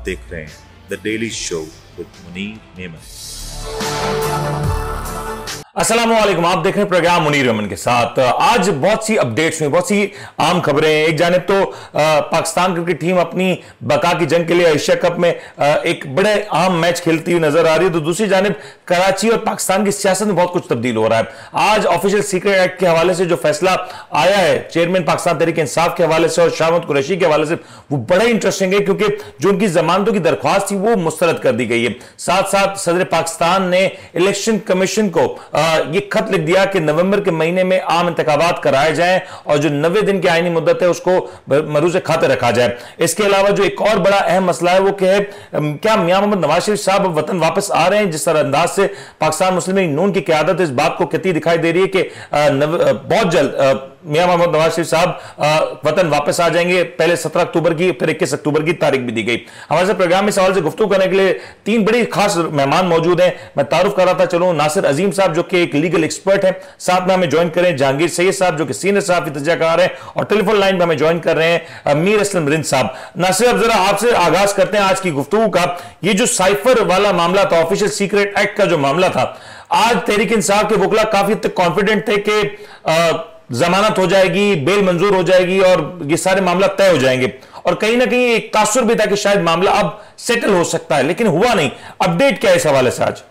देख रहे हैं the daily show with Munir Memon. अस्सलामुअलैकुम, आप देख रहे हैं प्रोग्राम मुनीर मेमन के साथ। आज बहुत सी अपडेट्स में बहुत सी आम खबरें हैं। एक जानिब तो पाकिस्तान क्रिकेट टीम अपनी बका की जंग के लिए एशिया कप में एक बड़े आम मैच खेलती हुई नजर आ रही है, तो दूसरी जानिब कराची और पाकिस्तान की सियासत में बहुत कुछ तब्दील हो रहा है। आज ऑफिशियल सीक्रेट एक्ट के हवाले से जो फैसला आया है चेयरमैन पाकिस्तान तहरीक इंसाफ के हवाले से और शाह महमूद कुरैशी के हवाले से, वो बड़ा इंटरेस्टिंग है क्योंकि जो उनकी जमानतों की दरख्वास्त थी वो मुस्तरद कर दी गई है। साथ साथ सदर पाकिस्तान ने इलेक्शन कमीशन को ये खत लिख दिया कि नवंबर के महीने में आम इंतखाबात कराए जाएं और जो 90 दिन की आईनी मुद्दत है उसको मरूज खाते रखा जाए। इसके अलावा जो एक और बड़ा अहम मसला है वो क्या मियां मोहम्मद नवाज शरीफ साहब वतन वापस आ रहे हैं। जिस तरह अंदाज से पाकिस्तान मुस्लिम लीग नून की क़यादत इस बात को कहती दिखाई दे रही है कि बहुत जल्द मियां मोहम्मद नवाज शरीफ साहब वतन वापस आ जाएंगे। पहले 17 अक्टूबर की, फिर 21 अक्टूबर की तारीख भी दी गई। हमारे साथ प्रोग्राम में सवाल से गुफ्तगू करने के लिए तीन बड़ी खास मेहमान मौजूद हैं। मैं तारुफ कर रहा था, चलो नासिर अजीम साहब जो कि एक लीगल एक्सपर्ट हैं, साथ में हमें ज्वाइन करें जहांगीर सैयद साहब जो कि सीनियर सहाफी तजज़ियाकार हैं, और टेलीफोन लाइन पर हमें ज्वाइन कर रहे हैं मीर असलम रिंद साहब। नासिर, अब जरा आपसे आगाज करते हैं आज की गुफ्तगू का। ये जो साइफर वाला मामला था, ऑफिशियल सीक्रेट एक्ट का जो मामला था, आज तहरीक इंसाफ के वकील काफी हद तक कॉन्फिडेंट थे कि जमानत हो जाएगी, बेल मंजूर हो जाएगी और ये सारे मामला तय हो जाएंगे, और कहीं ना कहीं एक तासुर भी था कि शायद मामला अब सेटल हो सकता है, लेकिन हुआ नहीं। अपडेट क्या है इस हवाले से आज?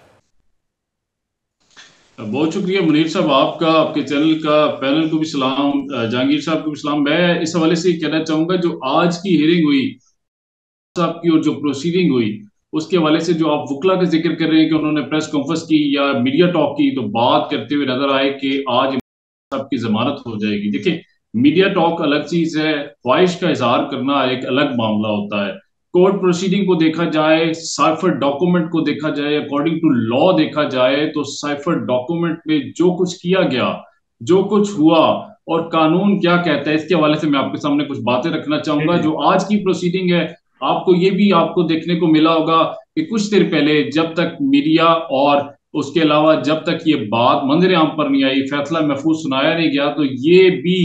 बहुत शुक्रिया मुनीर साहब आपका, आपके चैनल का, पैनल को भी सलाम, जहांगीर साहब को भी सलाम। मैं इस हवाले से कहना चाहूंगा, जो आज की हियरिंग हुई साहब की और जो प्रोसीडिंग हुई उसके हवाले से, जो आप वकला का जिक्र कर रहे हैं कि उन्होंने प्रेस कॉन्फ्रेंस की या मीडिया टॉक की, तो बात करते हुए नजर आए कि आज की जमानत हो जाएगी। देखिए, मीडिया टॉक अलग चीज है, ख्वाहिश का इजहार करना एक अलग मामला होता है। कोर्ट प्रोसीडिंग को देखा जाए, साइफर डॉक्यूमेंट को देखा जाए, अकॉर्डिंग टू लॉ देखा जाए, तो साइफर डॉक्यूमेंट में जो कुछ किया गया, जो कुछ हुआ और कानून क्या कहता है, इसके हवाले से मैं आपके सामने कुछ बातें रखना चाहूंगा। जो आज की प्रोसीडिंग है, आपको ये भी आपको देखने को मिला होगा कि कुछ देर पहले जब तक मीडिया और उसके अलावा जब तक ये बात मंजर आम पर नहीं आई, फैसला महफूज सुनाया नहीं गया, तो ये भी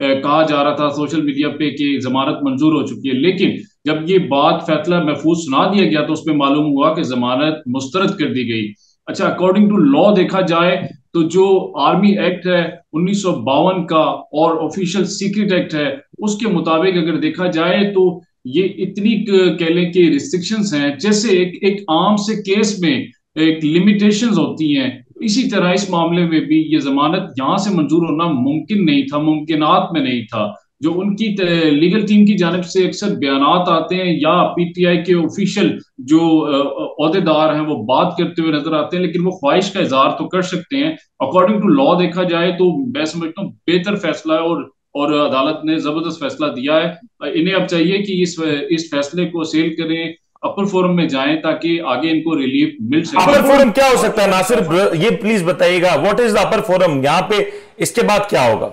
कहा जा रहा था सोशल मीडिया पे कि जमानत मंजूर हो चुकी है। लेकिन जब ये बात फैसला महफूज सुना दिया गया तो उसमें मालूम हुआ कि जमानत मुस्तरद कर दी गई। अच्छा, अकॉर्डिंग टू लॉ देखा जाए तो जो आर्मी एक्ट है 1952 का और ऑफिशियल सीक्रेट एक्ट है, उसके मुताबिक अगर देखा जाए तो ये इतनी कह लें कि रिस्ट्रिक्शंस हैं, जैसे एक आम से केस में एक लिमिटेशंस होती हैं, इसी तरह इस मामले में भी ये जमानत यहां से मंजूर होना मुमकिन नहीं था, मुमकिनात में नहीं था। जो उनकी लीगल टीम की जानिब से अक्सर बयानात आते हैं या पीटीआई के ऑफिशियल जो ओहदेदार हैं वो बात करते हुए नजर आते हैं, लेकिन वो ख्वाहिश का इजहार तो कर सकते हैं। अकॉर्डिंग टू लॉ देखा जाए तो मैं समझता हूँ बेहतर फैसला है, और अदालत ने जबरदस्त फैसला दिया है। इन्हें अब चाहिए कि इस फैसले को सेल करें, अपर फोरम में जाएं ताकि आगे इनको रिलीफ मिल सके। अपर फोरम क्या हो सकता है नासिर, ये प्लीज बताइएगा, what is the upper forum यहाँ पे, इसके बाद क्या होगा?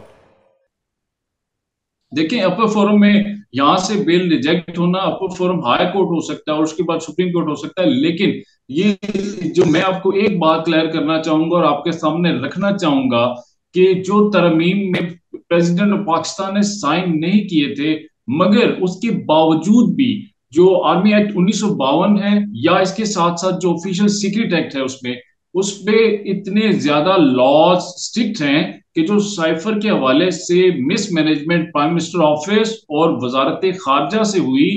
देखें, अपर फोरम में यहां से बेल रिजेक्ट होना, अपर फोरम हाई कोर्ट हो सकता है और उसके बाद सुप्रीम कोर्ट हो सकता है। लेकिन ये जो मैं आपको एक बात क्लियर करना चाहूंगा और आपके सामने रखना चाहूंगा कि जो तरमीम में प्रेसिडेंट ऑफ पाकिस्तान ने साइन नहीं किए थे, मगर उसके बावजूद भी जो आर्मी एक्ट 1952 है या इसके साथ साथ जो ऑफिशियल सीक्रेट एक्ट है उसमें इतने ज्यादा लॉज स्ट्रिक्ट हैं कि जो साइफर के हवाले से मिसमैनेजमेंट प्राइम मिनिस्टर ऑफिस और वजारत खारजा से हुई,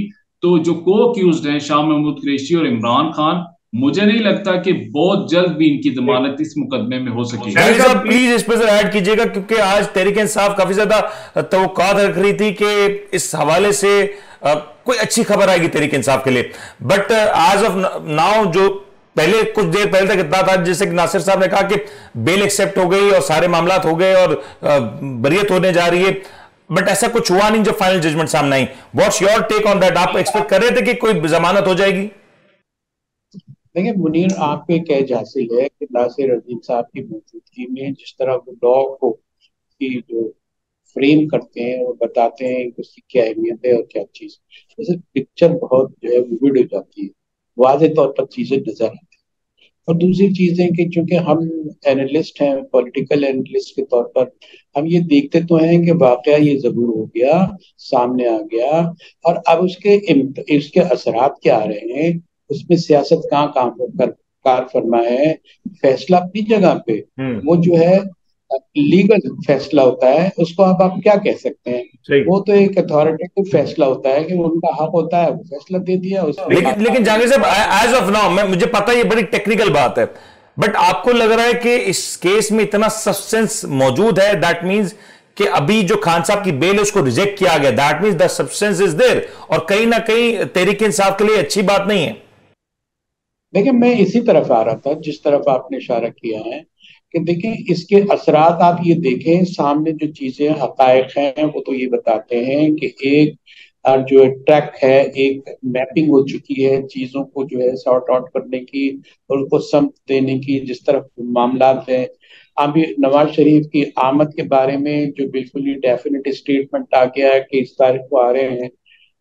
तो जो को अक्यूज्ड हैं शाह महमूद कुरैशी और इमरान खान, मुझे नहीं लगता कि बहुत जल्द भी इनकी जमानत इस मुकदमे में हो सकेगी। प्लीज इस पर ऐड कीजिएगा, क्योंकि आज तहरीक इंसाफ काफी ज्यादा तवक्कुआत रख रही थी कि इस हवाले से कोई अच्छी खबर आएगी तहरीक इंसाफ के लिए, बट एज ऑफ नाउ जो पहले कुछ देर पहले तक इतना था, जैसे कि नासिर साहब ने कहा कि बेल एक्सेप्ट हो गई और सारे मामला हो गए और बरियत होने जा रही है, बट ऐसा कुछ हुआ नहीं जब फाइनल जजमेंट सामने आई। What's your take on that? आप एक्सपेक्ट कर रहे थे कि कोई जमानत हो जाएगी? देखिए मुनीर, आपके कह जासी है कि नासिर अजीम साहब की मौजूदगी में जिस तरह वो लॉ को की जो फ्रेम करते हैं और बताते हैं कि उसकी क्या अहमियत है और क्या चीज, जैसे पिक्चर बहुत जो है विविड हो जाती है, वाज़े तौर पर चीजें नजर आती है। और दूसरी चीज है कि चूंकि हम एनालिस्ट हैं, पॉलिटिकल एनालिस्ट के तौर पर हम ये देखते तो हैं कि वाकया ये जरूर हो गया, सामने आ गया, और अब उसके असरात क्या आ रहे हैं, उसमें सियासत कहाँ काम कर कार फरमा है। फैसला अपनी जगह पे, हम्म। वो जो है लीगल फैसला होता है, उसको आप क्या कह सकते हैं। सही। वो तो एक अथॉरिटेटिव फैसला होता है कि उनका हक होता है, वो फैसला दे दिया उसके लेकिन लेकिन बाद। जहांगीर साहब, एज ऑफ नाउ, मैं मुझे पता है ये बड़ी टेक्निकल बात है, बट आपको लग रहा है कि इस केस में इतना सब्सटेंस मौजूद है, दैट मींस कि अभी जो खान साहब की बेल है उसको रिजेक्ट किया गया, that means the substance is there, और कहीं ना कहीं तहरीक इंसाफ के लिए अच्छी बात नहीं है। देखिए, मैं इसी तरफ आ रहा था जिस तरफ आपने इशारा किया है कि देखें इसके असरात आप ये देखें, सामने जो चीजें हकायक हैं वो तो ये बताते हैं कि एक जो ट्रैक है, एक मैपिंग हो चुकी है चीजों को जो है सॉर्ट आउट करने की और उनको समझ देने की, जिस तरफ मामला हैं। अभी नवाज शरीफ की आमद के बारे में जो बिल्कुल ही डेफिनेट स्टेटमेंट आ गया है कि इस तारीख को आ रहे हैं,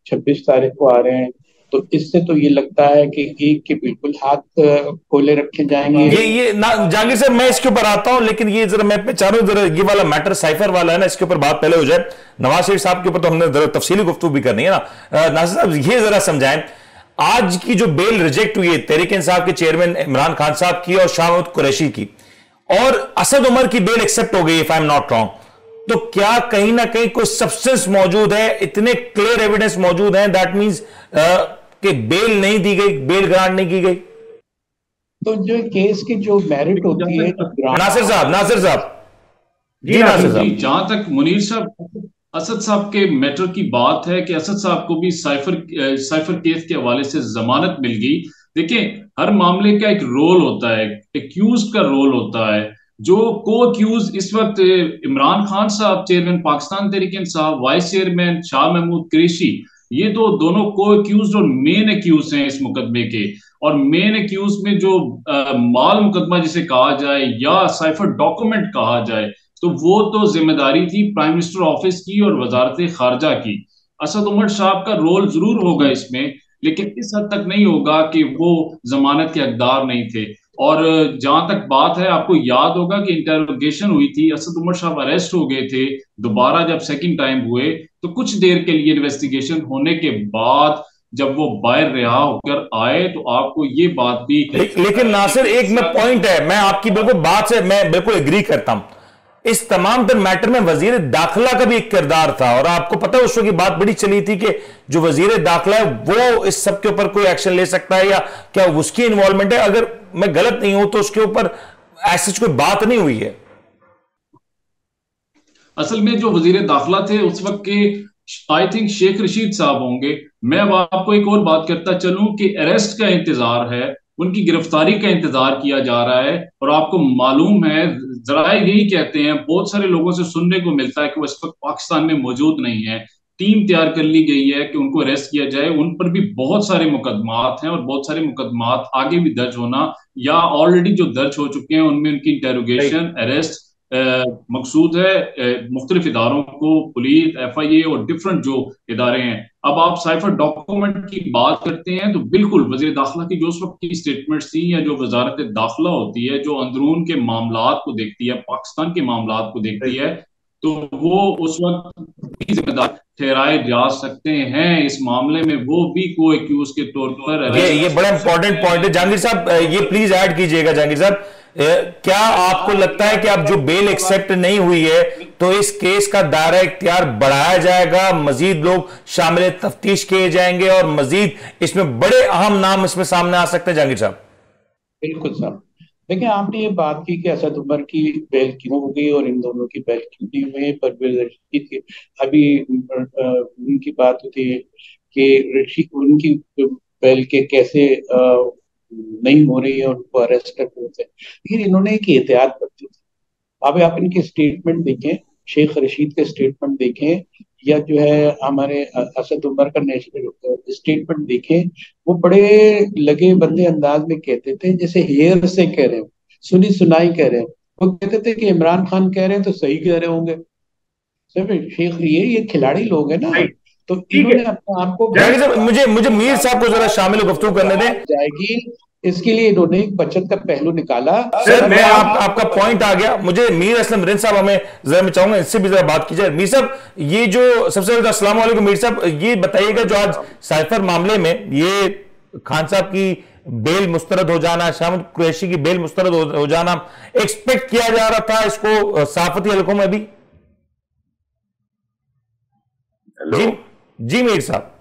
26 तारीख को आ रहे हैं, तो इससे तो ये लगता है कि एक के बिल्कुल हाथ खोले रखे जाएंगे। ये ना जहांगीर साहब, मैं इसके ऊपर आता हूं, लेकिन ये जरा मैं चाह रहा हूं जरा ये वाला मैटर साइफर वाला है ना, इसके ऊपर बात पहले हो जाए। नवाज शरीफ साहब के ऊपर तो हमने जरा तफसीली गुफ्तगू भी करनी है ना। नासिर साहब, ये जरा समझाएं, आज की जो बेल रिजेक्ट हुई है तहरीक इंसाफ के चेयरमैन इमरान खान साहब की और शाह महमूद कुरैशी की, और असद उमर की बेल एक्सेप्ट हो गई, if I am not wrong, तो क्या कहीं ना कहीं कोई सब्सटेंस मौजूद है, इतने क्लियर एविडेंस मौजूद है, दैट मींस कि बेल नहीं दी गई, बेल ग्रांट नहीं की गई? तो जो केस की जो मेरिट होती है, जो नासिर साहब, नासिर साहब, जी जी नासिर जी, साहब। जहां तक मुनीर साहब, असद साहब के मैटर की बात है कि असद साहब को भी साइफर केस के हवाले से जमानत मिल गई। देखिए, हर मामले का एक रोल होता है, एक्यूज का रोल होता है। जो को अक्यूज इस वक्त इमरान खान साहब, chairman Pakistan Tehreek Insaf, vice chairman Shah Mahmood Qureshi, ये तो दोनों को अक्यूज और मेन अक्यूज हैं इस मुकदमे के। और मेन अक्यूज में जो माल मुकदमा जिसे कहा जाए या साइफर डॉक्यूमेंट कहा जाए, तो वो तो जिम्मेदारी थी प्राइम मिनिस्टर ऑफिस की और वजारत खारजा की। असद उमर साहब का रोल जरूर होगा इसमें, लेकिन इस हद तक नहीं होगा कि वो जमानत के हकदार नहीं थे। और जहां तक बात है, आपको याद होगा कि इंटेरोगेशन हुई थी, असद उमर साहब अरेस्ट हो गए थे दोबारा जब सेकंड टाइम हुए, तो कुछ देर के लिए इन्वेस्टिगेशन होने के बाद जब वो बाहर रिहा होकर आए, तो आपको ये बात भी लेकिन नासिर, एक में पॉइंट है, मैं आपकी बिल्कुल बात से मैं बिल्कुल एग्री करता हूं, इस तमाम तर मैटर में वजीर दाखिला का भी एक किरदार था, और आपको पता है उस वक्त की बात बड़ी चली थी कि जो वजीर दाखिला है वो इस सब के ऊपर कोई एक्शन ले सकता है, या क्या उसकी इन्वॉल्वमेंट है? अगर मैं गलत नहीं हूं तो उसके ऊपर ऐसी कोई बात नहीं हुई है। असल में जो वजीर दाखिला थे उस वक्त के, आई थिंक शेख रशीद साहब होंगे। मैं अब आपको एक और बात करता चलूं कि अरेस्ट का इंतजार है, उनकी गिरफ्तारी का इंतजार किया जा रहा है। और आपको मालूम है, जराए यही कहते हैं, बहुत सारे लोगों से सुनने को मिलता है कि वो इस वक्त पाकिस्तान में मौजूद नहीं है। टीम तैयार कर ली गई है कि उनको अरेस्ट किया जाए। उन पर भी बहुत सारे मुकदमात हैं और बहुत सारे मुकदमात आगे भी दर्ज होना या ऑलरेडी जो दर्ज हो चुके हैं उनमें उनकी इंटेरोगेशन, अरेस्ट मकसूद है मुख्तलिफ इदारों को, पुलिस, FIA और डिफरेंट जो इदारे हैं। अब आप साइफर डॉक्यूमेंट की बात करते हैं तो बिल्कुल वजीर दाखिला की जो उस वक्त की स्टेटमेंट्स थी, या जो वजारत दाखिला होती है जो अंदरून के मामलात को देखती है, पाकिस्तान के मामलात को देखती है, तो वो उस वक्त भी जिम्मेदार ठहराए जा सकते हैं इस मामले में, वो भी को एक्यूज के तौर पर। ये बड़ा इंपॉर्टेंट पॉइंट है जहांगीर साहब, ये प्लीज ऐड कीजिएगा जहांगीर साहब। क्या आपको लगता है कि अब जो बेल एक्सेप्ट नहीं हुई है तो इस केस का दायरा इख्तियार बढ़ाया जाएगा, मजीद लोग शामिल तफ्तीश किए जाएंगे और मजीद इसमें बड़े अहम नाम इसमें सामने आ सकते हैं? जहांगीर साहब, बिल्कुल साहब, देखिए आपने ये बात की कि असद उमर की बेल क्यों हो गई और इन दोनों की बेल क्यों नहीं हुई, परवेज रशीद की अभी उनकी बात होती है कि रशीद उनकी बेल के कैसे नहीं हो रही है, उनको अरेस्ट करते होते हैं, लेकिन इन्होंने एक एहतियात बरती थी। अब आप इनके स्टेटमेंट देखें, शेख रशीद के स्टेटमेंट देखें, या जो है हमारे असद उमर का नेशनल स्टेटमेंट देखें, वो बड़े लगे बंदे अंदाज में कहते थे, जैसे हेयर से कह रहे हो, सुनी सुनाई कह रहे हैं। वो कहते थे कि इमरान खान कह रहे हैं तो सही कह रहे होंगे। सिर्फ शेख ये खिलाड़ी लोग हैं ना, तो इन्होंने अपने आप को मुझे मुझे मीर साहब को जरा शामिल गुफ्तगू करने दें। जाएगी इसके लिए इन्होंने एक बचत का पहलू निकाला। सर मैं आपका पॉइंट आ गया। मुझे मीर असलम रिंद साहब, हमें जरा मैं चाहूंगा इससे भी जरा बात की जाए। मीर साहब, ये जो सबसे ज्यादा, अस्सलाम वालेकुम मीर साहब, ये बताइएगा जो आज साइफर मामले में ये खान साहब की बेल मुस्तरद हो जाना, शामिद कुरैशी की बेल मुस्तरद हो जाना, एक्सपेक्ट किया जा रहा था इसको सहाफती हलकों में भी? जी जी मीर साहब।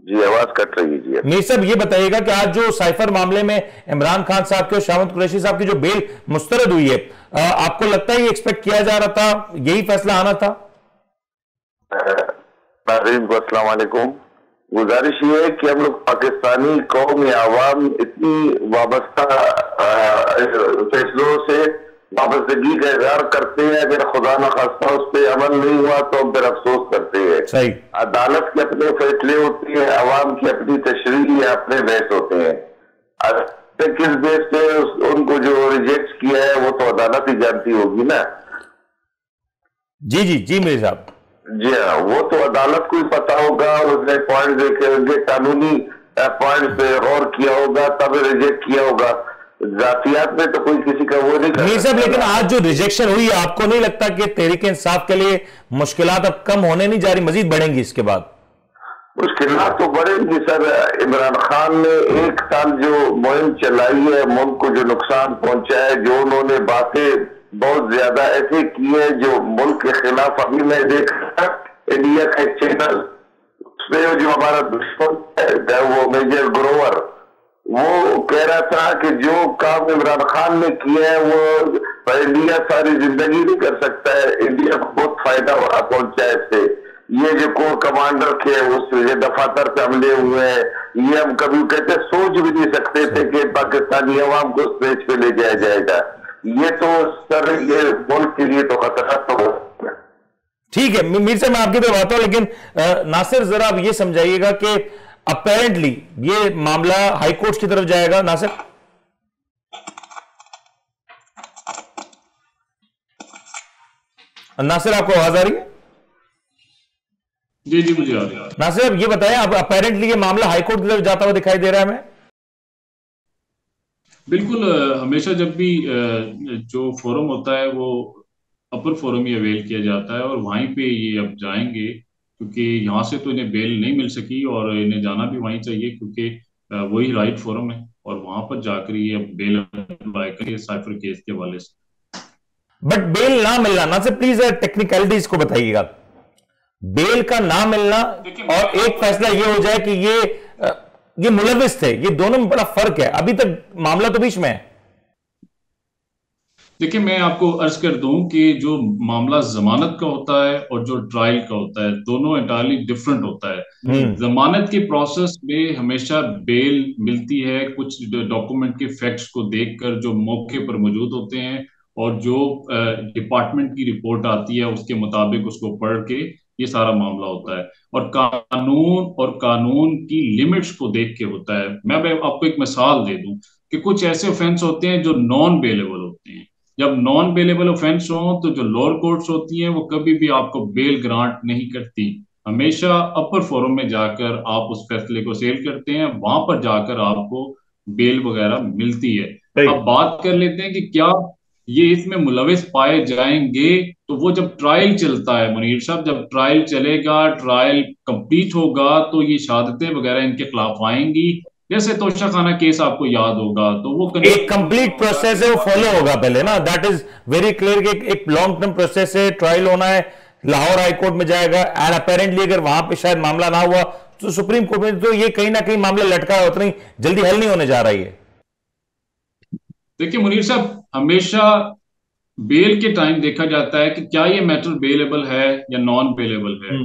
जी आवाज कट रही है। जी मीर साहब ये बताइएगा कि आज जो साइफर मामले में इमरान खान साहब के और शामिद कुरैशी साहब की जो बेल मुस्तरद हुई है, आपको लगता है ये एक्सपेक्ट किया जा रहा था, यही फैसला आना था? नाज़रीन को अस्सलाम वालेकुम। गुजारिश ये है कि हम लोग पाकिस्तानी कौम या आवाम इतनी वाबस्ता फैसलों से वाबस्तगी का इजहार करते हैं, अगर खुदा न खास्ता उस पर अमल नहीं हुआ तो हम फिर अफसोस करते हैं। सही। अदालत के अपने फैसले होते हैं, अवाम की अपनी तशरीह या अपने बहस होते हैं। किस बेस पे उनको जो रिजेक्ट किया है वो तो अदालत ही जानती होगी ना। जी जी जी मेरे साहब। जी हाँ, वो तो अदालत को ही पता होगा और उसने पॉइंट देखे होंगे, कानूनी पॉइंट पे गौर किया होगा, तब रिजेक्ट किया होगा। जातियात में तो कोई किसी का वो नहीं कर साहब। लेकिन आज जो रिजेक्शन हुई, आपको नहीं लगता कि तहरीक इंसाफ के लिए मुश्किलात अब कम होने नहीं जा रही, मजीद बढ़ेंगी इसके बाद? मुश्किलात तो बढ़ेंगी सर। इमरान खान ने 1 साल जो मुहिम चलाई है, मुल्क को जो नुकसान पहुंचा है, जो उन्होंने बातें बहुत ज्यादा ऐसे की है जो मुल्क के खिलाफ। अभी मैं देख रहा इंडिया का एक चैनल, उसमें जो हमारा दुश्मन है वो मेजर ग्रोवर, वो कह रहा था कि जो काम इमरान खान ने किया है वो इंडिया सारी जिंदगी नहीं कर सकता है, इंडिया को बहुत फायदा पहुंचा है इससे। ये जो कोर कमांडर थे उस दफातर पे हमले हुए हैं, ये हम कभी कहते सोच भी नहीं सकते थे कि पाकिस्तानी अवाम को स्टेज पे ले जाया जाएगा। ये तो सर ये मुल्क के लिए तो खतरा तो। ठीक है मीर साहब, मैं आपकी तरफ आता हूं, लेकिन नासिर जरा आप ये समझाइएगा कि अपेरेंटली ये मामला हाई कोर्ट की तरफ जाएगा। नासिर नासिर आपको आवाज आ रही है? जी जी मुझे आ रही है। नासिर आप ये बताएं, अब अपेरेंटली ये मामला हाई कोर्ट की तरफ जाता हुआ दिखाई दे रहा है हमें? बिल्कुल। हमेशा जब भी जो फोरम होता है वो अपर फोरम ही अवेल किया जाता है और वहीं पे ये अब जाएंगे, क्योंकि यहाँ से तो इन्हें बेल नहीं मिल सकी और इन्हें जाना भी वहीं चाहिए, क्योंकि वही राइट फोरम है और वहां पर जाकर ये अब बेल अप्लाई करेंगे साइफर केस के हवाले से। बट बेल ना मिलना ना सर, प्लीज टेक्निकलिटीज को बताइएगा। बेल का ना मिलना और एक फैसला ये हो जाए कि ये मुलविस थे, ये दोनों में बड़ा फर्क है। अभी तक मामला तो बीच में है। देखिए मैं आपको अर्ज कर दूं कि जो मामला जमानत का होता है और जो ट्रायल का होता है, दोनों एंटायरली डिफरेंट होता है। जमानत के प्रोसेस में हमेशा बेल मिलती है कुछ डॉक्यूमेंट के फैक्ट्स को देखकर जो मौके पर मौजूद होते हैं और जो डिपार्टमेंट की रिपोर्ट आती है उसके मुताबिक उसको पढ़ के ये सारा मामला होता है, और कानून की लिमिट्स को देख के होता है। मैं आपको एक मिसाल दे दूं कि कुछ ऐसे ऑफेंस होते हैं जो नॉन बेलेबल होते हैं। जब नॉन बेलेबल ऑफेंस हो तो जो लोअर कोर्ट्स होती हैं वो कभी भी आपको बेल ग्रांट नहीं करती, हमेशा अपर फोरम में जाकर आप उस फैसले को सेल करते हैं, वहां पर जाकर आपको बेल वगैरह मिलती है। अब बात कर लेते हैं कि क्या ये इसमें मुलविस पाए जाएंगे, तो वो जब ट्रायल चलता है मुनीर साहब, जब ट्रायल चलेगा, ट्रायल कंप्लीट होगा तो ये शहादतें वगैरह इनके खिलाफ आएंगी। जैसे तोशा खाना केस आपको याद होगा, तो वो एक कंप्लीट प्रोसेस है, वो फॉलो होगा पहले ना, दैट इज वेरी क्लियर कि एक लॉन्ग टर्म प्रोसेस है, ट्रायल होना है, लाहौर हाई कोर्ट में जाएगा एंड अपेरेंटली अगर वहां पे शायद मामला ना हुआ तो सुप्रीम कोर्ट में, तो ये कहीं ना कहीं मामला लटका है, उतनी जल्दी हल नहीं होने जा रही है। देखिए मुनीर साहब, हमेशा बेल के टाइम देखा जाता है कि क्या ये मैटर बेलेबल है या नॉन बेलेबल है।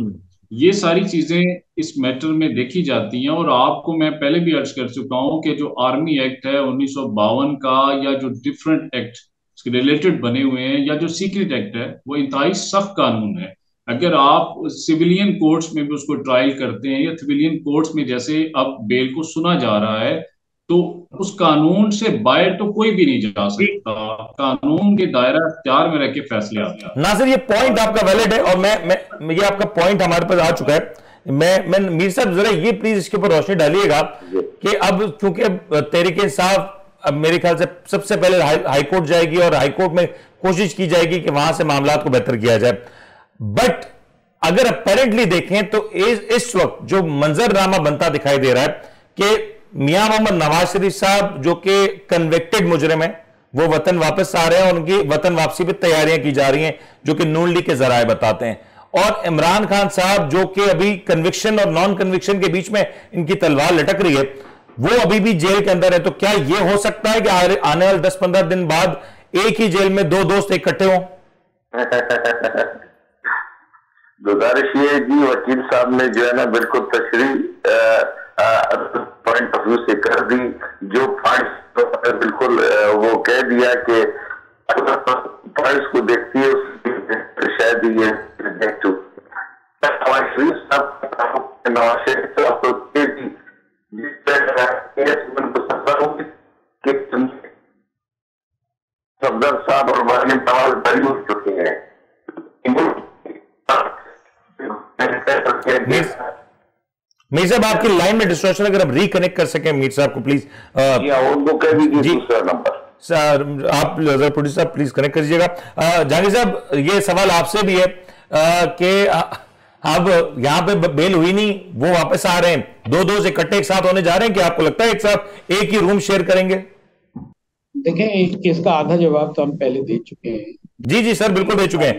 ये सारी चीजें इस मैटर में देखी जाती हैं और आपको मैं पहले भी अर्ज कर चुका हूं कि जो आर्मी एक्ट है 1952 का, या जो डिफरेंट एक्ट रिलेटेड बने हुए हैं, या जो सीक्रेट एक्ट है, वो इंतहाई सख्त कानून है। अगर आप सिविलियन कोर्ट्स में भी उसको ट्रायल करते हैं या सिविलियन कोर्ट्स में जैसे अब बेल को सुना जा रहा है, तो उस कानून से बाहर तो कोई भी नहीं जा सकता। कानून के दायरा इख्तियार में रह के फैसले आते हैं। नासिर ये पॉइंट आपका वैलिड है और मैं ये आपका पॉइंट हमारे पास आ चुका है, मैं मीर साहब जरा ये प्लीज इसके ऊपर रोशनी डालिएगा कि अब क्योंकि तहरीक इंसाफ अब मेरे ख्याल से सबसे पहले हाईकोर्ट जाएगी और हाईकोर्ट में कोशिश की जाएगी कि वहां से मामला को बेहतर किया जाए। बट अगर अपेरेंटली देखें तो इस वक्त जो मंजरनामा बनता दिखाई दे रहा है कि मियां मोहम्मद नवाज शरीफ साहब जो कि कन्विक्टेड मुजरिम है वो वतन वापस आ रहे हैं और उनकी वतन वापसी पे तैयारियां की जा रही हैं जो कि नून लीग के जराए बताते हैं, और इमरान खान साहब जो कि अभी कन्विक्शन और नॉन कन्विक्शन के बीच में इनकी तलवार लटक रही है वो अभी भी जेल के अंदर है। तो क्या यह हो सकता है कि आने वाले 10-15 दिन बाद एक ही जेल में दो दोस्त इकट्ठे हों? गुजारिश ये जी वकील साहब ने जो है ना बिल्कुल तशरीह पॉइंट ऑफ व्यू से कर दी, जो पॉइंट्स बिल्कुल वो कह दिया कि पॉइंट्स को देखती है शायद ये नवाज शरीफ साहब सफदर साहब और नवाज बरी हो चुके हैं। मीर साहब आपकी लाइन में डिस्ट्रक्शन, अगर आप रिकनेक्ट कर सकें मीर साहब को प्लीज। जी दूसरा नंबर सर आप प्रोड्यूसर साहब प्लीज कनेक्ट करिएगा। जहांगीर साहब ये सवाल आपसे भी है कि अब यहां पे बेल हुई नहीं, वो वापस आ रहे हैं, दो दोस्त इकट्ठे एक साथ होने जा रहे हैं, कि आपको लगता है एक साथ एक ही रूम शेयर करेंगे? देखें इसका आधा जवाब तो हम पहले दे चुके हैं। जी जी सर बिल्कुल दे चुके हैं,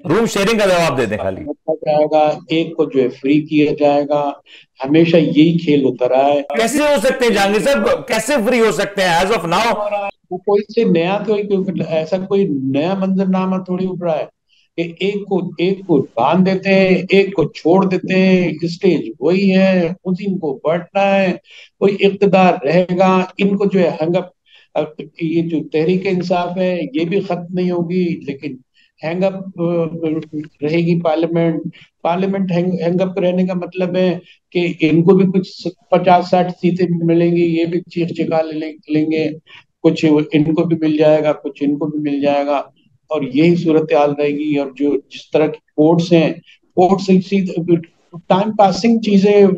रूम शेयरिंग का जवाब दे दें खाली। जाएगा एक को जो है फ्री किया जाएगा, हमेशा यही खेल होता रहा है। कैसे हो सकते हैं जहांगीर साहब, कैसे फ्री हो सकते हैं एज ऑफ नाउ? वो कोई से नया ऐसा कोई नया मंजरनामा थोड़ी उभरा है कि एक को बांध देते हैं, एक को छोड़ देते हैं, स्टेज वही है, उसी को बढ़ना है, कोई इक़्तिदार रहेगा। इनको जो है हंगअप, ये जो तहरीक इंसाफ है ये भी खत्म नहीं होगी, लेकिन हैंगअप रहेगी पार्लियामेंट हैंगअप रहने का मतलब है कि इनको भी कुछ 50-60 सीटें मिलेंगी, ये भी चीख चिखा लेंगे, कुछ इनको भी मिल जाएगा, कुछ इनको भी मिल जाएगा, और यही सूरत हाल रहेगी। और जो जिस तरह की कोर्ट्स हैं, कोर्ट्स टाइम पासिंग चीजें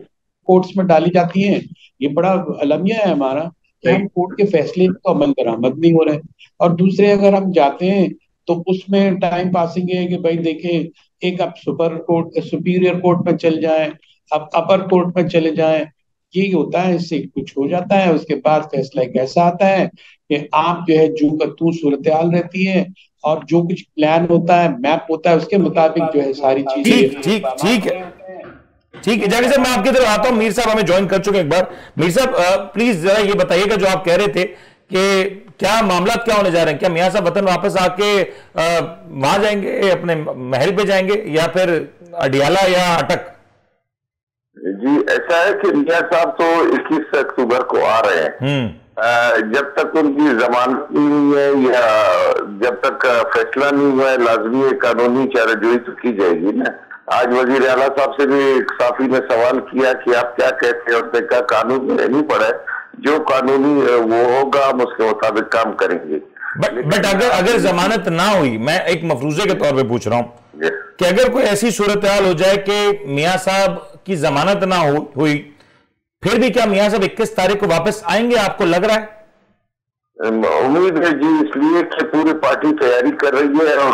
कोर्ट्स में डाली जाती हैं, ये बड़ा अलमिया है हमारा कि हम कोर्ट के फैसले को अमल दरामद नहीं हो रहे। और दूसरे अगर हम जाते हैं तो उसमें टाइम पासिंग है कि भाई देखें, एक आप सुपीरियर कोर्ट में चल जाएं, अब अपर कोर्ट में चले जाएं, ये होता है, इससे कुछ हो जाता है, उसके बाद फैसला एक ऐसा आता है कि आप जो है जू का तू सूरत हाल रहती है, और जो कुछ प्लान होता है, मैप होता है, उसके मुताबिक जो है सारी चीजें। ठीक है जहांगीर साहब, मैं आपकी तरफ आता हूं। मीर साहब हमें ज्वाइन कर चुके एक बार। मीर साहब प्लीज जरा ये बताइएगा, जो आप कह रहे थे कि क्या मामला क्या होने जा रहे हैं, क्या मियां साहब वतन वापस आके वहां जाएंगे, अपने महल पे जाएंगे, या फिर अडियाला या अटक? जी ऐसा है कि मियां साहब तो 21 अक्टूबर को आ रहे हैं। जब तक उनकी जमानत नहीं हुई है या जब तक फैसला नहीं हुआ है, लाजमी कानूनी चाराजोई तो की जाएगी ना। आज वजीर आला साहब से भी साफी ने सवाल किया कि आप क्या कहते हैं, उसने कहा कानून में नहीं पड़ा है, जो कानूनी वो होगा हम उसके मुताबिक काम करेंगे। बट अगर जमानत ना हुई, मैं एक मफरूजे के तौर पे पूछ रहा हूं कि अगर कोई ऐसी सूरत हाल हो जाए कि मियां साहब की जमानत ना हुई, फिर भी क्या मियां साहब 21 तारीख को वापस आएंगे, आपको लग रहा है? उम्मीद है जी, इसलिए कि पूरी पार्टी तैयारी कर रही है और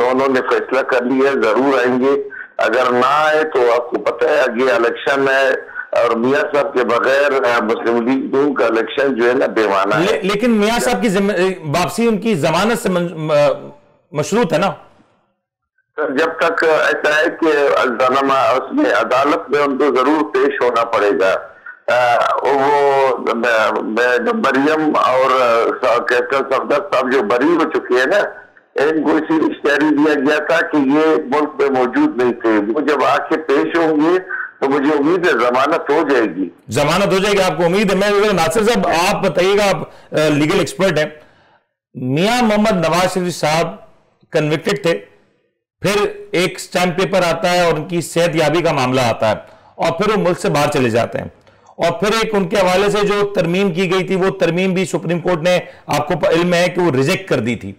उन्होंने फैसला कर लिया है, जरूर आएंगे। अगर ना आए तो आपको पता है आगे इलेक्शन है, और मियां साहब के बगैर मुस्लिम लीग का इलेक्शन जो है ना बेमाना है। लेकिन मियां साहब की वापसी उनकी जमानत से मशरूत है ना? जब तक ऐसा है कि उसमें अदालत में उनको जरूर पेश होना पड़ेगा। वो मरियम और सफदर साहब जो बरी हो चुके हैं ना, इनको इसी इश्तिहारी दिया गया था कि ये मुल्क में मौजूद नहीं थे, वो जब आके पेश होंगे तो मुझे उम्मीद है जमानत हो जाएगी। जमानत हो जाएगी, आपको उम्मीद है? मैं नासिर साहब आप बताइएगा, आप लीगल एक्सपर्ट हैं। मियां मोहम्मद नवाज शरीफ साहब कन्विक्टेड थे, फिर एक स्टैम्प पेपर आता है और उनकी सेहतयाबी का मामला आता है, और फिर वो मुल्क से बाहर चले जाते हैं, और फिर एक उनके हवाले से जो तरमीम की गई थी, वो तरमीम भी सुप्रीम कोर्ट ने, आपको इल्म है कि वो रिजेक्ट कर दी थी।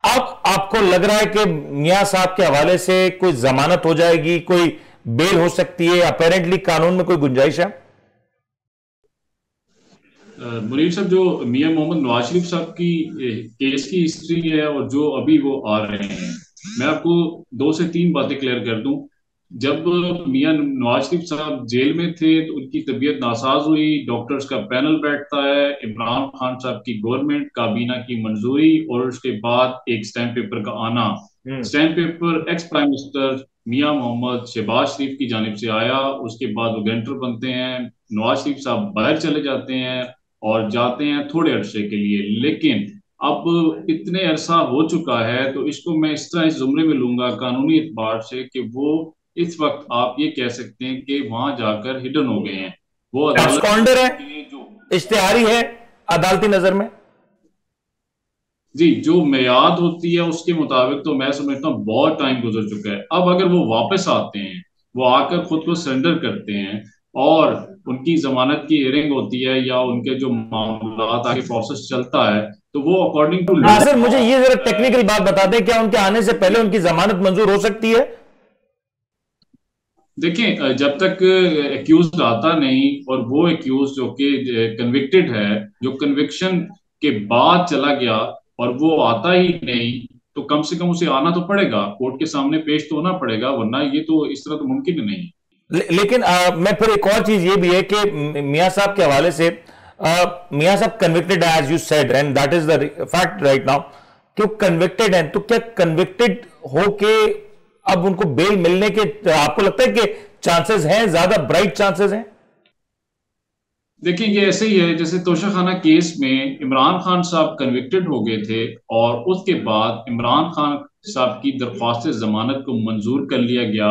अब आपको लग रहा है कि मियां साहब के हवाले से कोई जमानत हो जाएगी, कोई बेल हो सकती है? अपेरेंटली कानून में कोई गुंजाइश है? मुनीर साहब, जो मियां मोहम्मद नवाज शरीफ साहब की केस की हिस्ट्री है और जो अभी वो आ रहे हैं, मैं आपको 2 से 3 बातें क्लियर कर दूं। जब मियां नवाज शरीफ साहब जेल में थे तो उनकी तबीयत नासाज हुई, डॉक्टर्स का पैनल बैठता है, इमरान खान साहब की गवर्नमेंट काबीना की मंजूरी और उसके बाद एक स्टैम्प पेपर का आना। Stamp paper ex prime minister Mian Mohammad Shahbaz Sharif की जानिब से आया, उसके बाद वो गारंटर बनते हैं, नवाज शरीफ साहब बाहर चले जाते हैं और जाते हैं थोड़े अरसे के लिए। लेकिन अब इतने अरसा हो चुका है तो इसको मैं इस तरह इस जुमरे में लूंगा कानूनी एतबार से कि वो इस वक्त आप ये कह सकते हैं कि वहां जाकर हिडन हो गए हैं। वो अदालत एब्सकॉन्डर है, जो इश्तिहारी है अदालती नजर में। जी, जो मियाद होती है उसके मुताबिक तो मैं समझता हूँ बहुत टाइम गुजर चुका है। अब अगर वो वापस आते हैं, वो आकर खुद को सरेंडर करते हैं और उनकी जमानत की हियरिंग होती है या उनके जो मामला आगे प्रोसेस चलता है, तो वो अकॉर्डिंग टू लॉ। नासिर, मुझे ये जरा टेक्निकल बात बता दें, क्या उनके आने से पहले उनकी जमानत मंजूर हो सकती है? देखें, जब तक एक्यूज आता नहीं और वो एक्यूज जो कि कन्विक्टेड है, जो कन्विक्शन के बाद चला गया और वो आता ही नहीं, तो कम से कम उसे आना तो पड़ेगा, कोर्ट के सामने पेश तो होना पड़ेगा, वरना ये तो इस तरह तो मुमकिन ही नहीं। लेकिन मैं फिर एक और चीज ये भी है कि मियां साहब के हवाले से, मियां साहब convicted as you said and that is the fact right now कि वो कन्विक्टेड हैं, तो क्या कन्विक्टेड होके अब उनको बेल मिलने के आपको लगता है कि चांसेस हैं, ज्यादा ब्राइट चांसेस हैं? देखिए, ये ऐसे ही है जैसे तोशाखाना केस में इमरान खान साहब कन्विक्टेड हो गए थे और उसके बाद इमरान खान साहब की दरख्वास्त जमानत को मंजूर कर लिया गया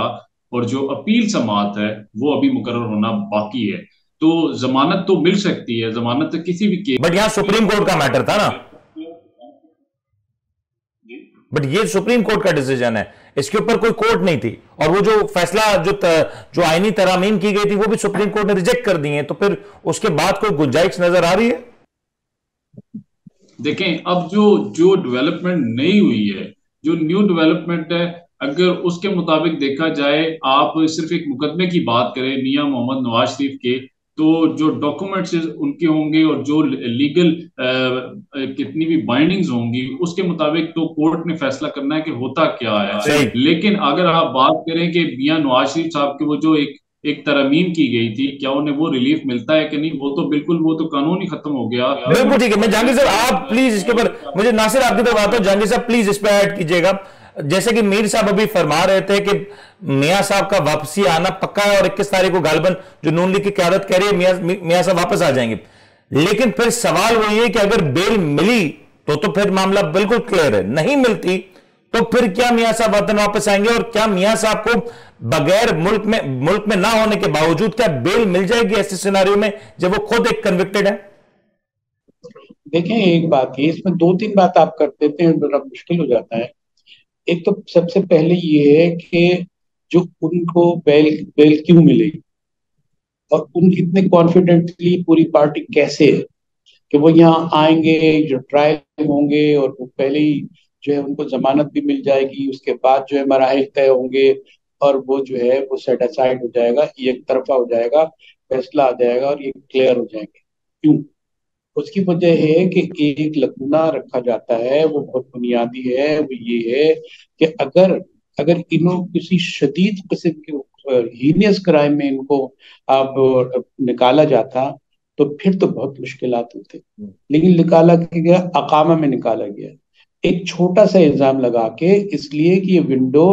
और जो अपील समाअत है वो अभी मुकर्रर होना बाकी है। तो जमानत तो मिल सकती है, जमानत तो किसी भी केस। बट यहां सुप्रीम कोर्ट का मैटर था ना, बट ये सुप्रीम कोर्ट का डिसीजन है, इसके ऊपर कोई कोर्ट नहीं थी, और वो जो फैसला जो आईनी तरामीम की गई थी वो भी सुप्रीम कोर्ट ने रिजेक्ट कर दी है, तो फिर उसके बाद कोई गुंजाइश नजर आ रही है? देखें, अब जो जो डेवलपमेंट नहीं हुई है, जो न्यू डेवलपमेंट है, अगर उसके मुताबिक देखा जाए, आप सिर्फ एक मुकदमे की बात करें मियां मोहम्मद नवाज शरीफ के, तो जो डॉक्यूमेंट्स उनके होंगे और जो लीगल कितनी भी बाइंडिंग्स होंगी उसके मुताबिक तो कोर्ट ने फैसला करना है कि होता क्या है। लेकिन अगर आप बात करें कि मियां नवाज शरीफ साहब के वो जो एक तरमीम की गई थी, क्या उन्हें वो रिलीफ मिलता है कि नहीं, वो तो बिल्कुल, वो तो कानून ही खत्म हो गया। बिल्कुल ठीक है। मैं जहांगीर साहब, आप प्लीज इसके ऊपर, मुझे नासिर आपकी तरफ आता हूं, जहांगीर साहब प्लीज इस पर ऐड कीजिएगा। जैसे कि मीर साहब अभी फरमा रहे थे कि मियां साहब का वापसी आना पक्का है और 21 तारीख को गालबन जो नून लीग की क्यादत कह रही है मियां साहब वापस आ जाएंगे, लेकिन फिर सवाल वही है कि अगर बेल मिली तो फिर मामला बिल्कुल क्लियर है, नहीं मिलती तो फिर क्या मियां साहब वतन वापस आएंगे? और क्या मियां साहब को बगैर मुल्क में ना होने के बावजूद क्या बेल मिल जाएगी ऐसे सिनारियो में जब वो खुद एक कन्विक्टेड है? देखें, एक बात है, इसमें 2-3 बात आप कर देते हैं, बड़ा मुश्किल हो जाता है। एक तो सबसे पहले ये है कि जो उनको बेल बेल क्यों मिलेगी और उन इतने कॉन्फिडेंटली पूरी पार्टी कैसे है कि वो यहाँ आएंगे, जो ट्रायल होंगे और वो पहले ही जो है उनको जमानत भी मिल जाएगी, उसके बाद जो है मराहिल तय होंगे और वो जो है वो सेट असाइड हो जाएगा, एक तरफा हो जाएगा, फैसला आ जाएगा और ये क्लियर हो जाएंगे। क्यों? उसकी वजह है कि एक लकूना रखा जाता है, वो बहुत बुनियादी है, वो ये है कि अगर अगर इन्हों किसी शदीद किस्म के हीनियस क्राइम में इनको आप निकाला जाता तो फिर तो बहुत मुश्किलात होते, लेकिन निकाला गया, अकामा में निकाला गया एक छोटा सा इल्जाम लगा के, इसलिए कि ये विंडो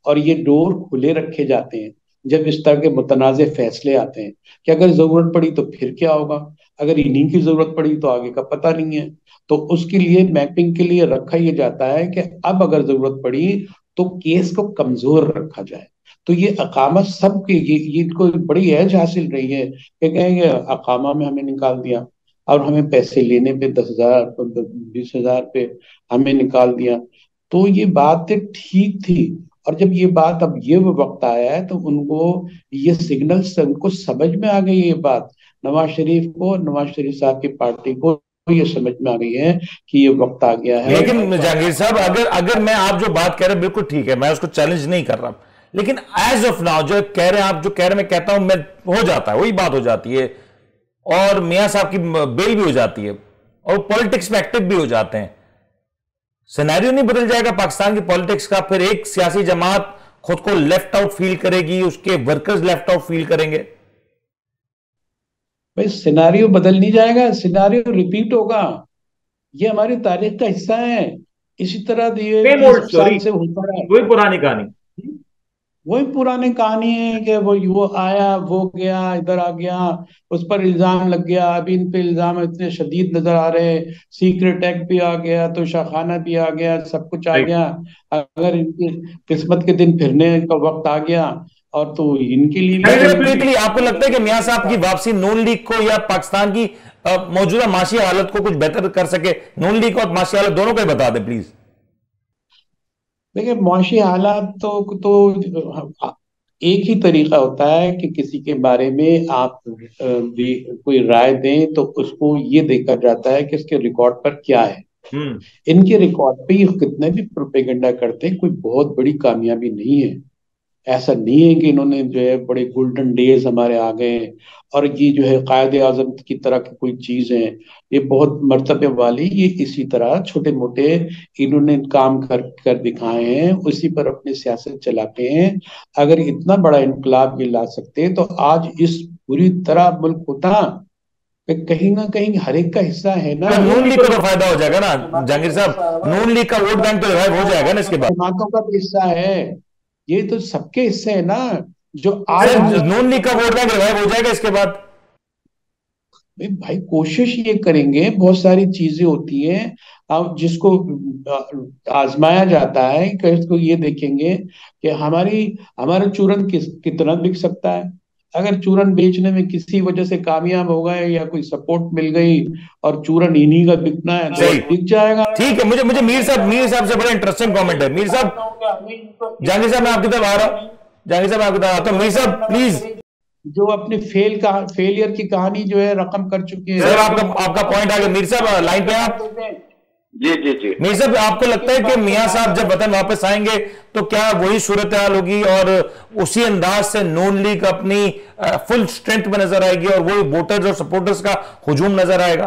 और ये डोर खुले रखे जाते हैं जब इस तरह के मुतनाज़ फैसले आते हैं कि अगर जरूरत पड़ी तो फिर क्या होगा, अगर इन्हीं की जरूरत पड़ी तो आगे का पता नहीं है। तो उसके लिए मैपिंग के लिए रखा यह जाता है कि अब अगर जरूरत पड़ी तो केस को कमजोर रखा जाए। तो ये अकामा सबके ये इनको बड़ी एज हासिल रही है कि कहेंगे अकामा में हमें निकाल दिया और हमें पैसे लेने पे 10,000 20,000 पे हमें निकाल दिया। तो ये बात ठीक थी, और जब ये बात अब ये वक्त आया है तो उनको ये सिग्नल से उनको समझ में आ गई ये बात, नवाज शरीफ को, नवाज शरीफ साहब की पार्टी को ये समझ में आ गई है कि ये वक्त आ गया है। लेकिन जहांगीर साहब, अगर मैं आप जो बात कह रहे हैं बिल्कुल ठीक है, मैं उसको चैलेंज नहीं कर रहा, लेकिन एज ऑफ नाउ जो कह रहे हैं आप, जो कह रहे हैं, मैं कहता हूं, मैं हो जाता है, वही बात हो जाती है, और मियां साहब की बेल भी हो जाती है, और पॉलिटिक्स में एक्टिव भी हो जाते हैं। सिनेरियो नहीं बदल जाएगा पाकिस्तान की पॉलिटिक्स का? फिर एक सियासी जमात खुद को लेफ्ट आउट फील करेगी, उसके वर्कर्स लेफ्ट आउट फील करेंगे। भाई सिनेरियो बदल नहीं जाएगा, सिनेरियो रिपीट होगा। ये हमारी तारीख का हिस्सा है। इसी तरह ये 20 साल से होता रहा है। वही पुरानी कहानी, वही पुरानी कहानी है कि वो आया, वो गया, इधर आ गया, उस पर इल्जाम लग गया। अभी इन पे इल्जाम इतने शदीद नजर आ रहे हैं, सीक्रेट एक्ट भी आ गया, तो शाखाना भी आ गया, सब कुछ आ गया। अगर इनकी किस्मत के दिन फिरने का वक्त आ गया और तो इनके लिए भी। आपको लगता है कि मियां साहब की वापसी नून लीग को या पाकिस्तान की मौजूदा माशी हालत को कुछ बेहतर कर सके? नून लीग और माशी हालत दोनों को ही बता दें प्लीज। देखिए, मुआशी हालात तो एक ही तरीका होता है कि किसी के बारे में आप भी कोई राय दें, तो उसको ये देखा जाता है कि इसके रिकॉर्ड पर क्या है। इनके रिकॉर्ड पे ये कितने भी प्रोपेगेंडा करते हैं, कोई बहुत बड़ी कामयाबी नहीं है। ऐसा नहीं है कि इन्होंने जो है बड़े गोल्डन डेज हमारे आ गए और ये जो है कायदे आजम की तरह की कोई चीज है, ये बहुत मर्तबे वाली। ये इसी तरह छोटे मोटे इन्होंने काम कर कर दिखाए हैं, उसी पर अपनी सियासत चलाते हैं। अगर इतना बड़ा इनकलाब ये ला सकते तो आज इस पूरी तरह मुल्क होता। कहीं ना कहीं हर एक का हिस्सा है ना। नून लीग को तो फायदा हो जाएगा ना जहांगीर साहब, नून लीग का वोट बैंक तो रिवाइव हो जाएगा ना इसके बाद। जमातों का भी हिस्सा है, ये तो सबके हिस्से है ना। जो आज नून लीग का वोट बैंक रिवाइव हो जाएगा इसके बाद। भाई कोशिश ये करेंगे, बहुत सारी चीजें होती हैं अब जिसको आजमाया जाता है कि इसको ये देखेंगे कि हमारा चूरन कितना बिक सकता है। अगर चूरन बेचने में किसी वजह से कामयाब हो गए या कोई सपोर्ट मिल गई और चूरन इन्हीं का बिकना है तो बिक जाएगा। ठीक है, मुझे मीर साहब से बड़ा इंटरेस्टिंग कमेंट है। मीर साहब, जहांगीर साहब मैं आपकी तरफ आ रहा हूँ, जहांगीर साहब आपकी तरफ आता हूँ। मीर साहब प्लीज, जो अपनी फेलियर की कहानी जो है रकम कर चुकी है। सर आपका पॉइंट आ गया। मीर साहब लाइन पे आप। जी मीर साहब, आपको लगता है कि मियां साहब जब वतन वापस आएंगे तो क्या वही सूरत हाल होगी और उसी अंदाज से नून लीग अपनी फुल स्ट्रेंथ में नजर आएगी और वही वोटर्स और सपोर्टर्स का हुजूम नजर आएगा?